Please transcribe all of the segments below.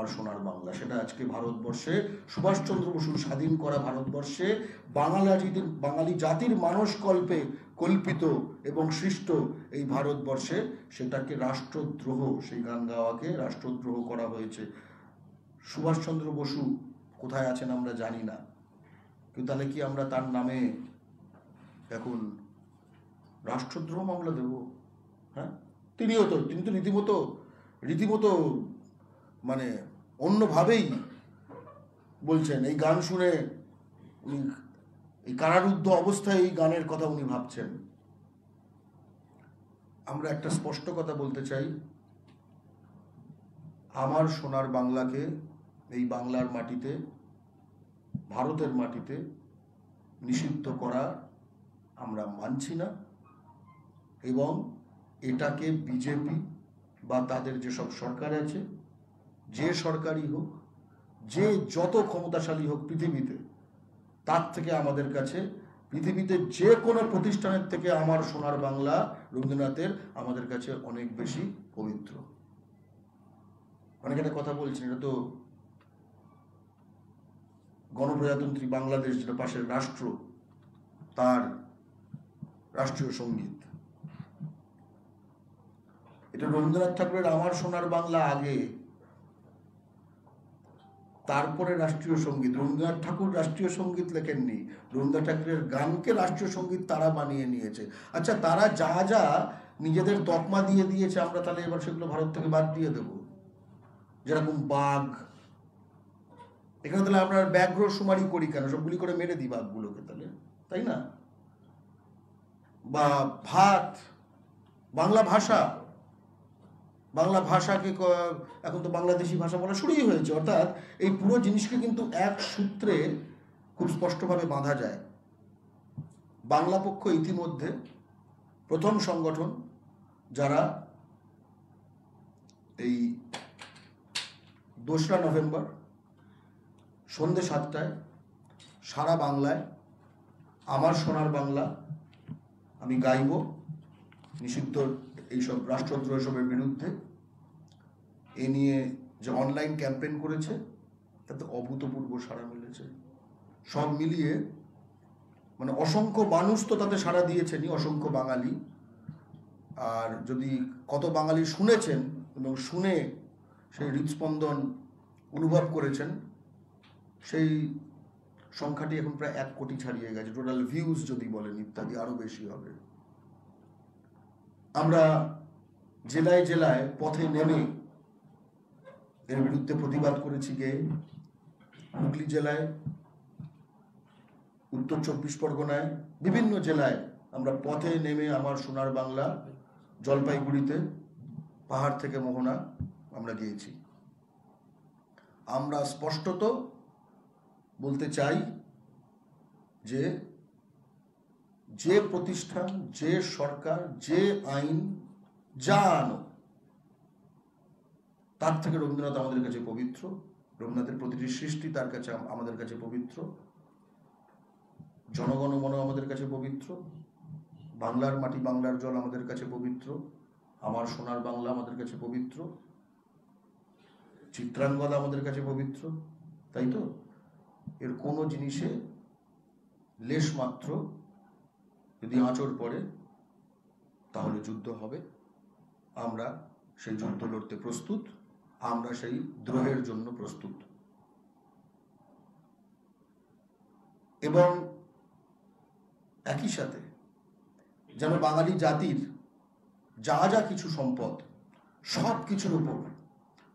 আমার সোনার বাংলা, সেটা আজকে ভারতবর্ষে সুভাষচন্দ্র বসুর স্বাধীন করা ভারতবর্ষে বাঙালি জাতির মানসকল্পে কল্পিত এবং সৃষ্ট এই ভারতবর্ষে সেটাকে রাষ্ট্রদ্রোহ, সেই গান গাওয়াকে রাষ্ট্রদ্রোহ করা হয়েছে। সুভাষচন্দ্র বসু কোথায় আছেন আমরা জানি না, কিন্তু তাহলে কি আমরা তার নামে এখন রাষ্ট্রদ্রোহ মামলা দেব? হ্যাঁ, তিনি তো রীতিমতো মানে অন্যভাবেই বলছেন। এই গান শুনে উনি এই কারারুদ্ধ অবস্থায় এই গানের কথা উনি ভাবছেন। আমরা একটা স্পষ্ট কথা বলতে চাই, আমার সোনার বাংলাকে এই বাংলার মাটিতে, ভারতের মাটিতে নিষিদ্ধ করা আমরা মানছি না, এবং এটাকে বিজেপি বা তাদের যেসব সরকার আছে, যে সরকারই হোক, যে যত ক্ষমতাশালী হোক পৃথিবীতে, তার থেকে আমাদের কাছে পৃথিবীতে যে কোনো প্রতিষ্ঠানের থেকে আমার সোনার বাংলা রবীন্দ্রনাথের আমাদের কাছে অনেক বেশি পবিত্র। অনেক একটা কথা বলছেন, এটা তো গণপ্রজাতন্ত্রী বাংলাদেশ, যেটা পাশের রাষ্ট্র, তার রাষ্ট্রীয় সঙ্গীত। এটা রবীন্দ্রনাথ ঠাকুরের আমার সোনার বাংলা আগে, তারপরে রাষ্ট্রীয় সঙ্গীত। রবীন্দ্রনাথ ঠাকুর রাষ্ট্রীয় সঙ্গীত লেখেননি, রবীন্দ্রনাথ ঠাকুরের গানকে রাষ্ট্রীয় সঙ্গীত তারা বানিয়ে নিয়েছে। আচ্ছা, তারা যা যা নিজেদের তকমা দিয়ে দিয়েছে, আমরা তাহলে এবার সেগুলো ভারত থেকে বাদ দিয়ে দেব? যেরকম বাঘ, এখানে তাহলে আমরা ব্যাঘ্র সুমারি করি কেন? সবগুলি করে মেরে দিই বাঘগুলোকে, তাহলে, তাই না? বা ভাত, বাংলা ভাষাকে এখন তো বাংলাদেশি ভাষা বলা শুরুই হয়েছে। অর্থাৎ এই পুরো জিনিসকে কিন্তু এক সূত্রে খুব স্পষ্টভাবে বাঁধা যায়। বাংলা পক্ষ ইতিমধ্যে প্রথম সংগঠন যারা এই 2রা নভেম্বর সন্ধ্যে 7টায় সারা বাংলায় আমার সোনার বাংলা আমি গাইব, নিষিদ্ধ এইসব রাষ্ট্রদ্রোহ এসবের বিরুদ্ধে, এ নিয়ে যে অনলাইন ক্যাম্পেইন করেছে, তাতে অভূতপূর্ব সাড়া মিলেছে। সব মিলিয়ে মানে অসংখ্য মানুষ তো তাতে সাড়া দিয়েছেনই, অসংখ্য বাঙালি। আর যদি কত বাঙালি শুনেছেন এবং শুনে সেই হৃদস্পন্দন অনুভব করেছেন, সেই সংখ্যাটি এখন প্রায় 1 কোটি ছাড়িয়ে গেছে। টোটাল ভিউজ যদি বলেন ইত্যাদি আরো বেশি হবে। আমরা জেলায় জেলায় পথে নেমে এর বিরুদ্ধে প্রতিবাদ করেছি। হুগলি জেলায়, উত্তর 24 পরগনায়, বিভিন্ন জেলায় আমরা পথে নেমে আমার সোনার বাংলা, জলপাইগুড়িতে পাহাড় থেকে মোহনা আমরা গিয়েছি। আমরা স্পষ্টত বলতে চাই যে যে প্রতিষ্ঠান, যে সরকার, যে আইন যা আনো, তার থেকে রবীন্দ্রনাথ আমাদের কাছে পবিত্র। রবীন্দ্রনাথের প্রতিটি সৃষ্টি তার কাছে, আমাদের কাছে পবিত্র। জনগণমন আমাদের কাছে পবিত্র। বাংলার মাটি, বাংলার জল আমাদের কাছে পবিত্র। আমার সোনার বাংলা আমাদের কাছে পবিত্র। চিত্রাঙ্গদা আমাদের কাছে পবিত্র, তাই তো? এর কোনো জিনিসে লেশ মাত্র যদি আঁচড় পড়ে, তাহলে যুদ্ধ হবে। আমরা সেই যুদ্ধ লড়তে প্রস্তুত, আমরা সেই দ্রোহের জন্য প্রস্তুত। এবং একই সাথে যেন বাঙালি জাতির যা যা কিছু সম্পদ, সব কিছুর উপর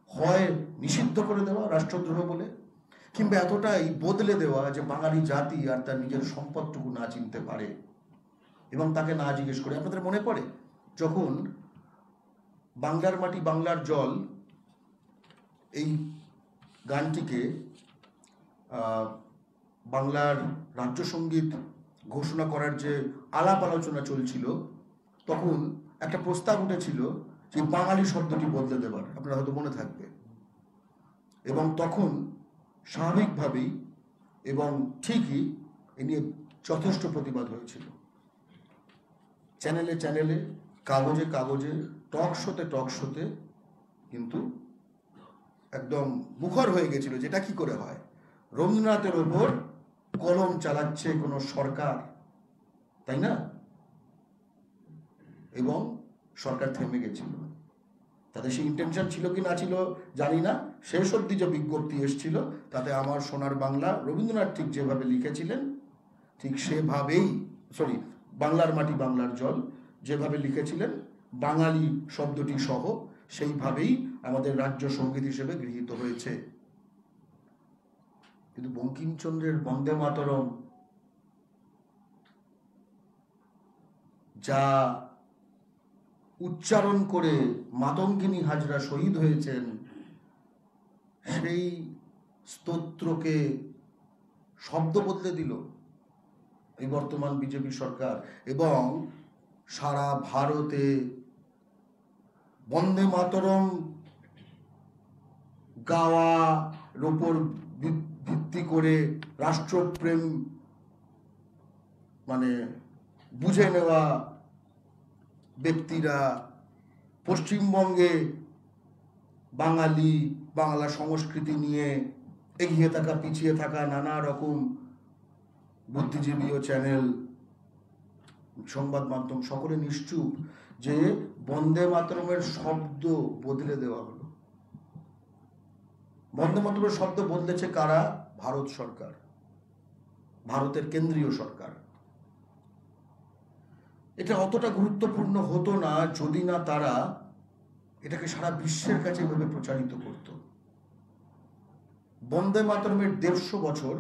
হয় নিষিদ্ধ করে দেওয়া রাষ্ট্রদ্রোহ বলে, কিংবা এতটাই বদলে দেওয়া যে বাঙালি জাতি আর তার নিজের সম্পদটুকু না চিনতে পারে এবং তাকে না জিজ্ঞেস করে। আপনাদের মনে পড়ে যখন বাংলার মাটি, বাংলার জল এই গানটিকে বাংলার রাজ্য সঙ্গীত ঘোষণা করার যে আলাপ আলোচনা চলছিল, তখন একটা প্রস্তাব উঠেছিল যে বাঙালি শব্দটি বদলে দেবার, আপনারা হয়তো মনে থাকবে। এবং তখন স্বাভাবিকভাবেই এবং ঠিকই এ নিয়ে যথেষ্ট প্রতিবাদ হয়েছিল। চ্যানেলে চ্যানেলে, কাগজে কাগজে, টক শোতে কিন্তু একদম মুখর হয়ে গেছিল, যেটা কি করে হয়। রবীন্দ্রনাথের ওপর কলম চালাচ্ছে কোনো সরকার, তাই না? এবং সরকার থেমে গেছিল। তাদের সেই ইন্টেনশন ছিল কি না ছিল জানি না। শেষ অবধি যে বিজ্ঞপ্তি এসেছিল তাতে আমার সোনার বাংলা, রবীন্দ্রনাথ ঠিক যেভাবে লিখেছিলেন ঠিক সেভাবেই, সরি, বাংলার মাটি বাংলার জল যেভাবে লিখেছিলেন বাঙালি শব্দটি সহ, সেইভাবেই আমাদের রাজ্য সঙ্গীত হিসেবে গৃহীত হয়েছে। কিন্তু বঙ্কিমচন্দ্রের বন্দে মাতরম যা উচ্চারণ করে মাতঙ্গিনী হাজরা শহীদ হয়েছেন, সেই স্তোত্রকে শব্দ বদলে দিল এই বর্তমান বিজেপি সরকার। এবং সারা ভারতে বন্দে মাতরম গাওয়ার উপর ভিত্তি করে রাষ্ট্রপ্রেম মানে বুঝে নেওয়া ব্যক্তিরা পশ্চিমবঙ্গে বাঙালি বাংলা সংস্কৃতি নিয়ে এগিয়ে থাকা পিছিয়ে থাকা নানা রকম বুদ্ধিজীবী ও চ্যানেল, সংবাদ মাধ্যম সকলে নিশ্চুপ যে বন্দে মাতরমের শব্দ বদলে দেওয়া হলো। বন্দে মাতরমের শব্দ বদলেছে কারা? ভারত সরকার, ভারতের কেন্দ্রীয় সরকার। এটা অতটা গুরুত্বপূর্ণ হতো না যদি না তারা এটাকে সারা বিশ্বের কাছে এভাবে প্রচারিত করত। বন্দে মাতরমের 150 বছর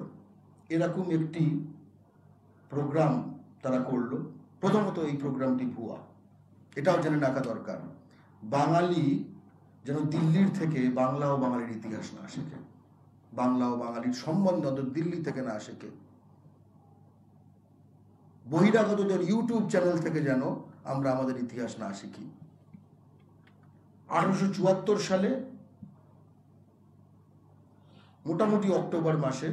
এরকম একটি প্রোগ্রাম তারা করলো। প্রথমত এই প্রোগ্রামটি ভুয়া, এটাও জেনে রাখা দরকার। বাঙালি যেন দিল্লির থেকে বাংলা ও বাঙালির ইতিহাস না শেখে, বাংলা ও বাঙালির সম্বন্ধ দিল্লি থেকে না শেখে। বহিরাগতদের ইউটিউব চ্যানেল থেকে যেন আমরা আমাদের ইতিহাস না শিখি। 1874 সালে মোটামুটি অক্টোবর মাসে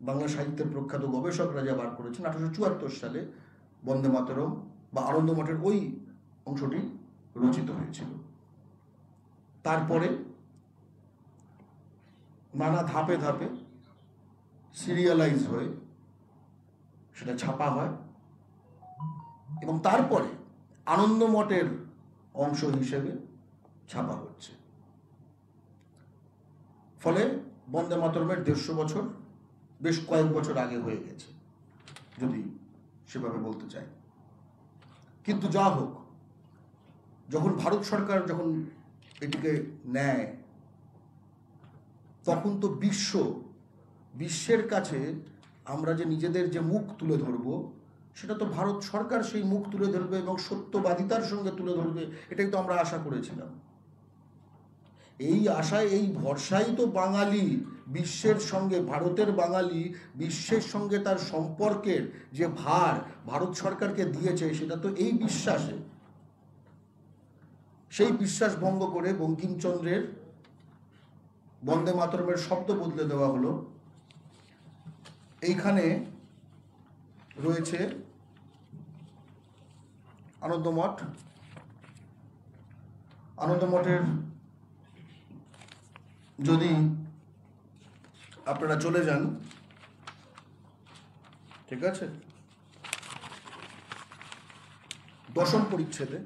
বাংলা সাহিত্যের প্রখ্যাত গবেষকরা যা বার করেছেন, 1874 সালে বন্দে মাতরম বা আনন্দ মঠের ওই অংশটি রচিত হয়েছিল। তারপরে নানা ধাপে ধাপে সিরিয়ালাইজ হয়ে সেটা ছাপা হয় এবং তারপরে আনন্দ মঠের অংশ হিসেবে ছাপা হচ্ছে। ফলে বন্দে মাতরমের 150 বছর বেশ কয়েক বছর আগে হয়ে গেছে, যদি সেভাবে বলতে চাই। কিন্তু যা হোক, যখন ভারত সরকার যখন এটিকে নেয়, তখন তো বিশ্বের কাছে আমরা যে নিজেদের যে মুখ তুলে ধরব, সেটা তো ভারত সরকার সেই মুখ তুলে ধরবে এবং সত্যবাদিতার সঙ্গে তুলে ধরবে, এটাই তো আমরা আশা করেছিলাম। এই আশায়, এই ভরসাই তো বাঙালি বিশ্বের সঙ্গে, ভারতের বাঙালি বিশ্বের সঙ্গে তার সম্পর্কের যে ভার ভারত সরকারকে দিয়েছে, সেটা তো এই বিশ্বাসে। সেই বিশ্বাস ভঙ্গ করে বঙ্কিমচন্দ্রের বন্দে মাতরমের শব্দ বদলে দেওয়া হলো। এইখানে রয়েছে আনন্দমঠ। আনন্দমঠের যদি আপনারা চলে যান, ঠিক আছে, 10ম পরিচ্ছেদে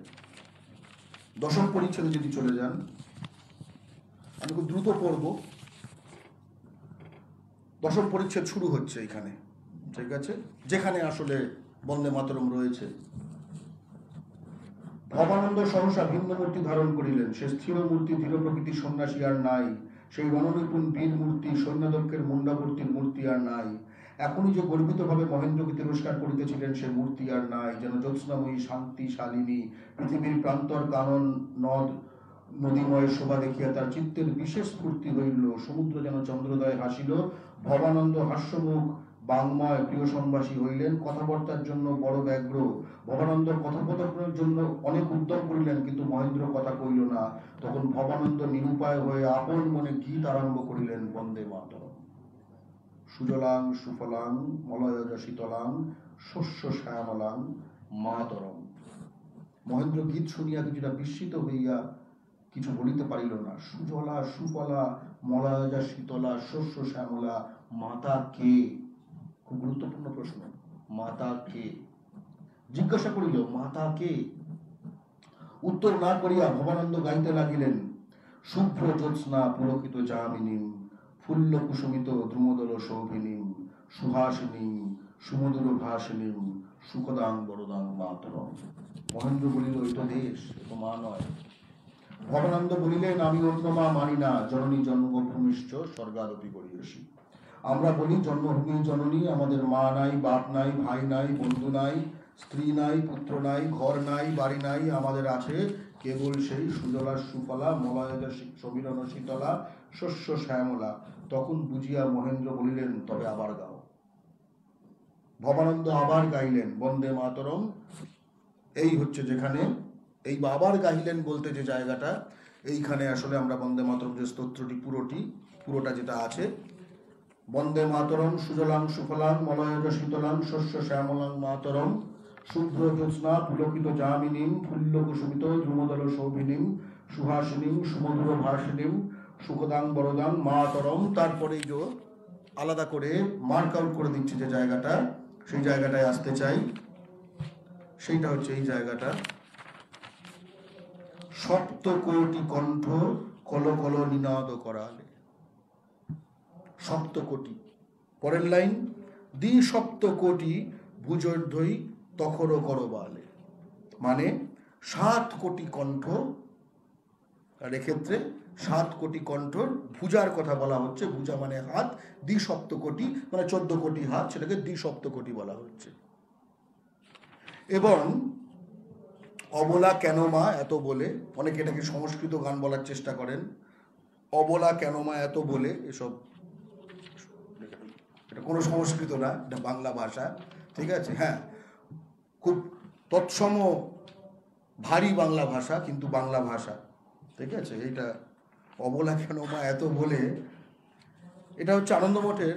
যদি চলে যান, আমি খুব দ্রুত পড়ব। 10ম পরিচ্ছেদ শুরু হচ্ছে এখানে, ঠিক আছে, যেখানে আসলে বন্দে মাতরম রয়েছে। ভবানন্দ সহসা ভিন্ন মূর্তি ধারণ করিলেন, সে স্থির মূর্তি ধীর প্রকৃতি সন্ন্যাসী আর নাই, সেই রণনিপুণ বীর মূর্তি সৈন্যদক্ষের মুন্ডাবর্তীর মূর্তি আর নাই। এখনই যে গর্বিতভাবে মহেন্দ্রকে তিরস্কার করিতেছিলেন, সে মূর্তি আর নাই। যেন জ্যোৎস্নাময়ী শান্তি শালিনী পৃথিবীর প্রান্তর কানন নদ নদীময় শোভা দেখিয়া তার চিত্তের বিশেষ স্ফূর্তি হইল। সমুদ্র যেন চন্দ্রোদয় হাসিল। ভবানন্দ হাস্যমুখ বাংময় প্রিয় সম্ভাষী হইলেন, কথাবার্তার জন্য বড় ব্যগ্র। ভবানন্দ কথোপকথনের জন্য অনেক উদ্যম করিলেন, কিন্তু মহেন্দ্র কথা কইল না। তখন ভবানন্দ নিরুপায় হয়ে আপন মনে গীত আরম্ভ করিলেন, বন্দে মাতরম। সুজলাং সুফলাং মলয়জ শীতলাং শস্য শ্যামলাং মাতরম। মহেন্দ্র গীত শুনিয়া কিছুটা বিস্মিত হইয়া কিছু বলিতে পারিল না। সুজলা সুফলা মলয়জা শীতলা শস্য শ্যামলা মাতা কে? খুব গুরুত্বপূর্ণ প্রশ্ন। মাতা কে? জিজ্ঞাসা করিল মাতা কে? উত্তর না করিয়া ভবানন্দ গাইতে লাগিলেন, শুভ্র জ্যোৎস্না পুলকিত যামিনীম ফুল্ল কুসুমিত দ্রুমদল শোভিনীম সুহাসিনীম সুমধুর ভাসিনীম সুখদাং বরদাং মাতরম। মহেন্দ্র বলিল, এটা দেশ, এ মা নয়। ভবানন্দ বলিলেন, আমি অন্য মা মানি না, জননী জন্মভূমিষ্ঠ স্বর্গারতি করিয়েছি। আমরা বলি জন্মভূমি জননী, আমাদের মা নাই, বাপ নাই, ভাই নাই, বন্ধু নাই, স্ত্রী নাই, পুত্র নাই, ঘর নাই, বাড়ি নাই, আমাদের আছে কেবল সেই সুজলা সুফলা মলয়জা সমীরণ শীতলা শস্য শ্যামলা। তখন বুঝিয়া মহেন্দ্র বলিলেন, তবে আবার গাও। ভবানন্দ আবার গাইলেন বন্দে মাতরম। এই হচ্ছে যেখানে এই আবার গাইলেন বলতে যে জায়গাটা, এইখানে আসলে আমরা বন্দে মাতরম যে স্তোত্রটি পুরোটা যেটা আছে, বন্দে মাতরম সুজলাং সুফলাং মলয়জ শীতলাং শস্য শ্যামলাং মাতরম শুভ্র জ্যোৎস্না পুলকিত যামিনীম ফুল্ল কুসুমিত দ্রুমদল শোভিনীম সুহাসিনীম সুমধুর ভাসিনীম সুখদাং বরদাং মাতরম। তারপরে যে আলাদা করে মার্ক আউট করে দিচ্ছে যে জায়গাটা, সেই জায়গাটায় আসতে চাই। সেইটা হচ্ছে এই জায়গাটা, সপ্তকোটি কণ্ঠ কল কল নিনাদ করালে। সপ্তকোটি, পরের লাইন, দ্বিসপ্তকোটি ভুজর্ধই তখর করবালে, মানে 7 কোটি কণ্ঠ। আর এক্ষেত্রে 7 কোটি কণ্ঠর ভুজার কথা বলা হচ্ছে। ভুজা মানে হাত, দ্বিসপ্তকোটি মানে 14 কোটি হাত, সেটাকে দ্বিসপ্তকোটি বলা হচ্ছে। এবং অবলা কেন মা এত বলে, অনেকে এটাকে সংস্কৃত গান বলার চেষ্টা করেন। অবলা কেন মা এত বলে, এসব এটা কোনো সংস্কৃত না, এটা বাংলা ভাষা, ঠিক আছে? হ্যাঁ, খুব তৎসম ভারী বাংলা ভাষা, কিন্তু বাংলা ভাষা, ঠিক আছে? এইটা অবলা কেন মা এত বলে, এটা হচ্ছে আনন্দমঠের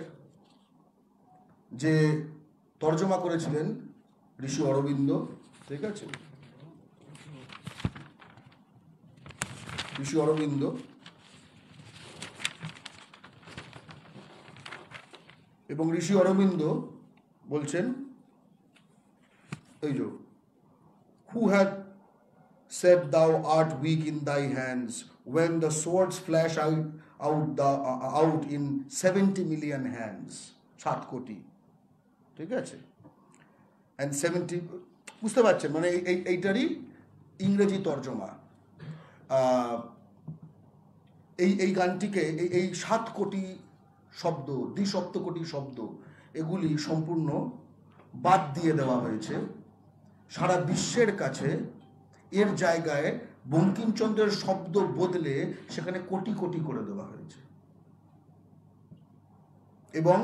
যে তর্জমা করেছিলেন ঋষি অরবিন্দ, ঠিক আছে? ঋষি অরবিন্দ এবং ঋষি অরবিন্দ বলছেন, এই যে, who had said thou art weak in thy hands when the swords flash out in 70 million hands, 7 কোটি, ঠিক আছে? and 70, বুঝতে পারছেন, মানে এইটারই ইংরেজি তর্জমা। এই গানটিকে এই 7 কোটি শব্দ, দ্বিসপ্তকোটি শব্দ, এগুলি সম্পূর্ণ বাদ দিয়ে দেওয়া হয়েছে। সারা বিশ্বের কাছে এর জায়গায় বঙ্কিমচন্দ্রের শব্দ বদলে সেখানে কোটি কোটি করে দেওয়া হয়েছে। এবং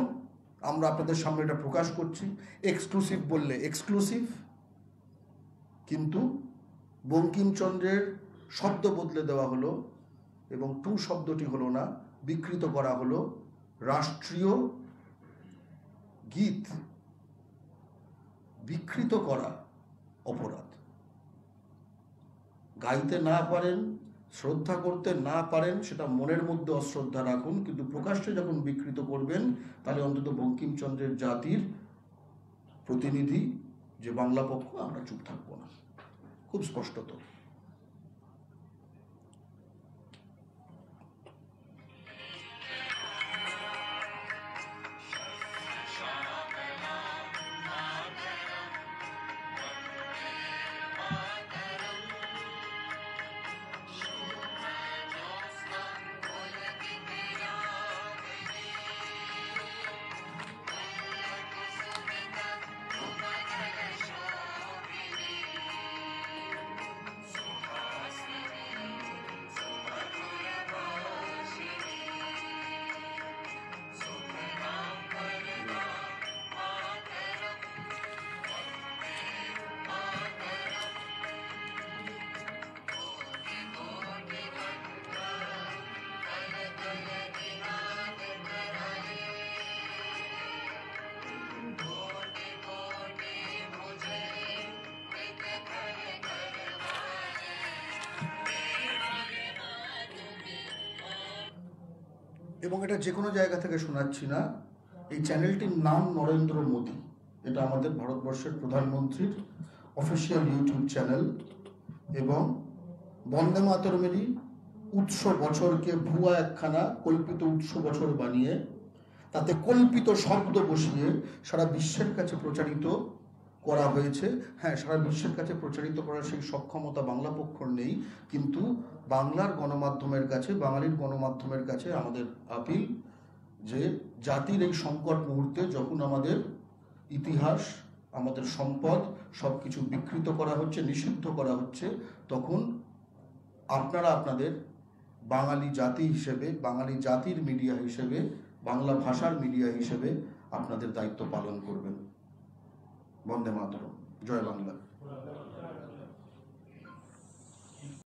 আমরা আপনাদের সামনে এটা প্রকাশ করছি। এক্সক্লুসিভ বললে এক্সক্লুসিভ, কিন্তু বঙ্কিমচন্দ্রের শব্দ বদলে দেওয়া হলো এবং টু শব্দটি হলো না, বিকৃত করা হলো রাষ্ট্রীয় গীত। বিকৃত করা অপরাধ। গাইতে না পারেন, শ্রদ্ধা করতে না পারেন, সেটা মনের মধ্যে অশ্রদ্ধা রাখুন, কিন্তু প্রকাশ্যে যখন বিকৃত করবেন, তাহলে অন্তত বঙ্কিমচন্দ্রের জাতির প্রতিনিধি যে বাংলা পক্ষ, আমরা চুপ থাকবো না। খুব স্পষ্টত। এবং এটা যে কোনো জায়গা থেকে শোনাচ্ছি না। এই চ্যানেলটির নাম নরেন্দ্র মোদী, এটা আমাদের ভারতবর্ষের প্রধানমন্ত্রীর অফিসিয়াল ইউটিউব চ্যানেল। এবং বন্দে মাতরমেরই উৎস বছরকে ভুয়া একখানা কল্পিত উৎস বছর বানিয়ে তাতে কল্পিত শব্দ বসিয়ে সারা বিশ্বের কাছে প্রচারিত করা হয়েছে। হ্যাঁ, সারা বিশ্বের কাছে প্রচারিত করার সেই সক্ষমতা বাংলা পক্ষর নেই, কিন্তু বাংলার গণমাধ্যমের কাছে, বাঙালির গণমাধ্যমের কাছে আমাদের আপিল যে জাতির এই সংকট মুহূর্তে যখন আমাদের ইতিহাস, আমাদের সম্পদ সব কিছু বিকৃত করা হচ্ছে, নিষিদ্ধ করা হচ্ছে, তখন আপনারা আপনাদের বাঙালি জাতি হিসেবে, বাঙালি জাতির মিডিয়া হিসেবে, বাংলা ভাষার মিডিয়া হিসেবে আপনাদের দায়িত্ব পালন করবেন। বন্দে মাতরম, জয় বাংলা।